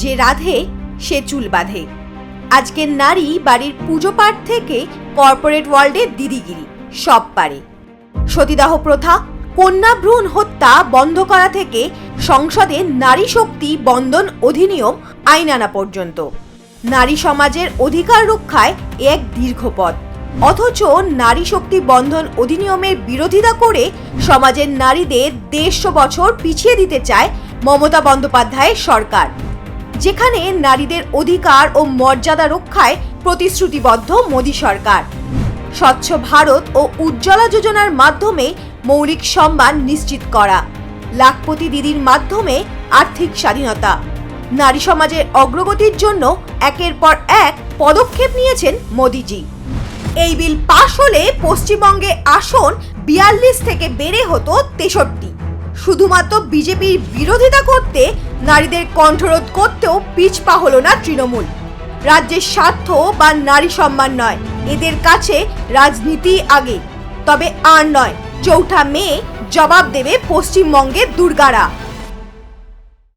যে রাধে সে চুল বাঁধে। আজকের নারী বাড়ির পুজো পাঠ থেকে কর্পোরেট ওয়ার্ল্ডে দিদিগিরি সব পারে। সতীদাহ প্রথা, কন্যা ভ্রূণ হত্যা বন্ধ করা থেকে সংসদে নারী শক্তি বন্ধন অধিনিয়ম আইন আনা পর্যন্ত নারী সমাজের অধিকার রক্ষায় এক দীর্ঘ পথ। অথচ নারী শক্তি বন্ধন অধিনিয়মের বিরোধিতা করে সমাজের নারীদের 150 বছর পিছিয়ে দিতে চায় মমতা বন্দ্যোপাধ্যায়ের সরকার, যেখানে নারীদের অধিকার ও মর্যাদা রক্ষায় প্রতিশ্রুতিবদ্ধ মোদী সরকার। স্বচ্ছ ভারত ও উজ্জ্বলা যোজনার মাধ্যমে মৌলিক সম্মান নিশ্চিত করা, লাখপতি দিদির মাধ্যমে আর্থিক স্বাধীনতা, নারী সমাজের অগ্রগতির জন্য একের পর এক পদক্ষেপ নিয়েছেন মোদিজি। এই বিল পাশ হলে পশ্চিমবঙ্গে আসন 42 থেকে বেড়ে হতো 63। শুধুমাত্র বিজেপির বিরোধিতা করতে, নারীদের কণ্ঠরোধ করতেও পিছপা হলো না তৃণমূল। রাজ্যের স্বার্থ বা নারী সম্মান নয়, এদের কাছে রাজনীতি আগে। তবে আর নয়, 4 মে জবাব দেবে পশ্চিমবঙ্গের দুর্গারা।